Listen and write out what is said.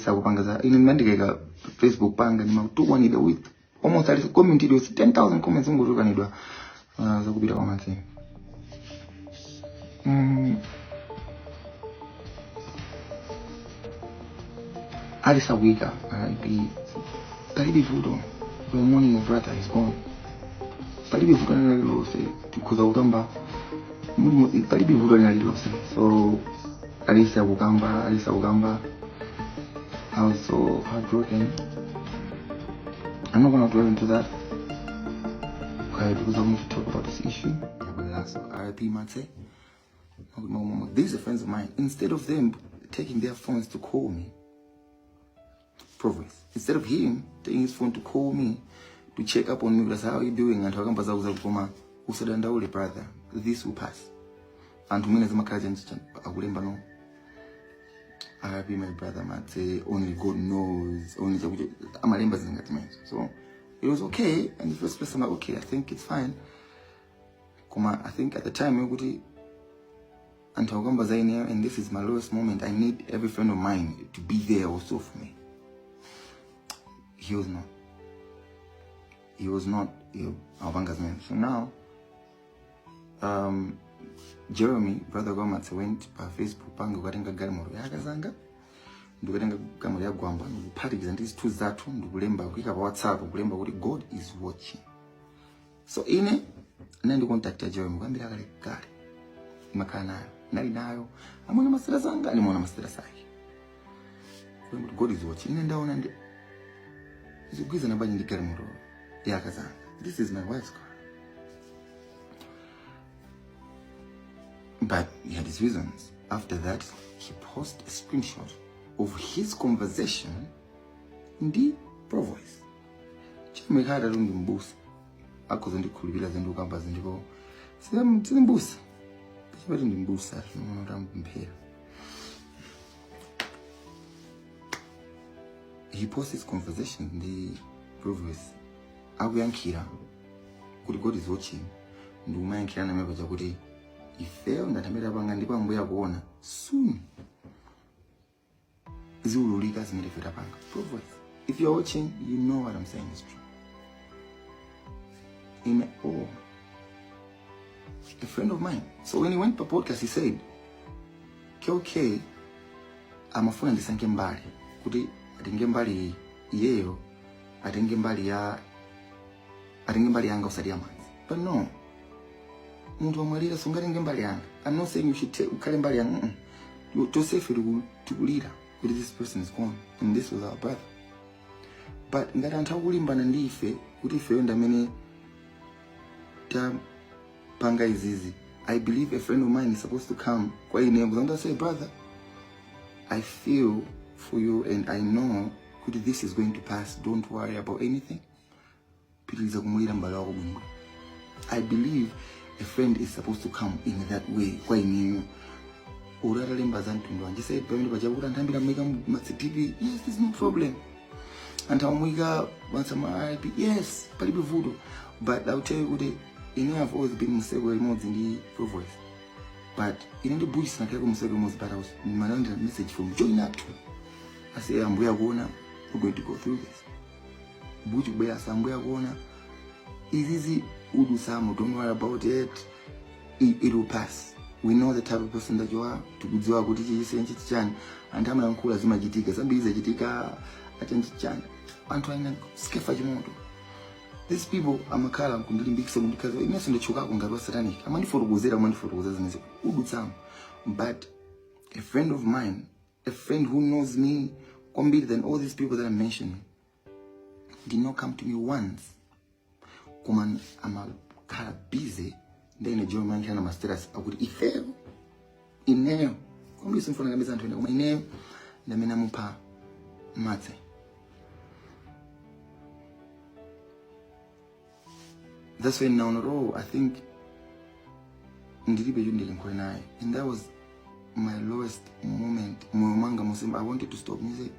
alisa kupangaza ine mandikeka Facebook panga ni mautukwanidwa with almost alisa commented with 10,000 comments ngotukanidwa zakupita kwa manzi. Alisa wika palibi vuto the morning your brother is gone. Palibi vuto nalilose because utamba palibi vuto nalilose. So Alisa Ugamba, I was so heartbroken. I'm not gonna dwell into that because I want to talk about this issue. So RIP Mate. These are friends of mine. Instead of them taking their phones to call me, Progress. Instead of him taking his phone to call me to check up on me, that's how you doing, and talking about usadandaule brother, this will pass. And to me as my cousin, I wouldn't know. RIP my brother Mate, only God knows, only Amalemba Zingatman. So it was okay, and the first place I'm like, okay, I think it's fine. I think at the time and this is my lowest moment. I need every friend of mine to be there also for me. He was not Awanga's man. So now Jeremy, brother Gomatse, went by Facebook pango katenga galimoro yakazanga ndukatenga galimoro ya gwamba ndupatikiza ndizi tu zatu ndukulemba kuika pa WhatsApp kulemba kuti God is watching. So ine nandi contact Jeremy kwambira kale makana nali nayo amona masira zanga alimona masira sake kwamba God is watching. Ine ndaona ndi izugwiza nabanye ndi galimoro yakazanga. This is my wife's car. But he had his reasons. After that, he posted a screenshot of his conversation in the Provoice. Chimekada lundi mbusa. Ako zondi kulibila zendu kamba zendiko. Sina mbusa. Chimekada lundi mbusa. He posted his conversation in the Provoice. Agu yankira. Kuti God is watching. Nduma yankira na meba jakuti. Ifeo ndatamira bangandipa mbuya kuona soon ziululika zimirefera panga. Provoice. If you're watching, you know what I'm saying is true. A friend of mine. So when he went to the podcast, he said, okay, I'm a friend of Sanke Mbali. Kuti atenge mbali yeyo, atenge mbali yanga usadi ya manzi. But no. Muntu wamalira songarenge mbali yanga. I'm not saying you should take ukale mbali yanga. To say for tukulira. But this person is gone. And this was our brother. But ngati anthu akulimbana ndi ife kuti ife ndamene ta panga izizi. I believe a friend of mine is supposed to come kwa ine and say, brother, I feel for you and I know kuti this is going to pass. Don't worry about anything. Pitiliza kumulira mbali wako bwino. I believe a friend is supposed to come in that way. Kwa ine urara lemba zantu ndo anje said pamene pajabura ntambira mwika TV. Yes, there's no problem. And mwika wansama RIP. Yes, palibe vudo. But I'll tell you kuti ine have always been musego emozi ndi Provoice. But ine ndi bullshit na keko musego emozi, but I was mananda message from join up to. I say ambuya kuona we're going to go through this. Buchi kubaya sambuya kuona izizi udu samu, don't worry about it. It will pass. We know the type of person that you are. Tukudziwa kuti chisenchi chichani antama yankula zimachitika sambiza chitika achanchichani anthu aina skefa chimoto. These people amakhala kundilimbikisa kundikaza ineso ndochoka kungatwa satanic amandifotokuzera zinezi udu samu. But a friend of mine, a friend who knows me kwambiri than all these people that I'm mentioning, did not come to me once. Kuman amakhala busy then a German kana masteras akuti ifeo ineo kwambiri simfuna ngambeza anthu ene koma ineo ndamena mupa matse. That's when now no, I think ndilibe yundile nkwenaye, and that was my lowest moment. Moyo manga musimba, I wanted to stop music.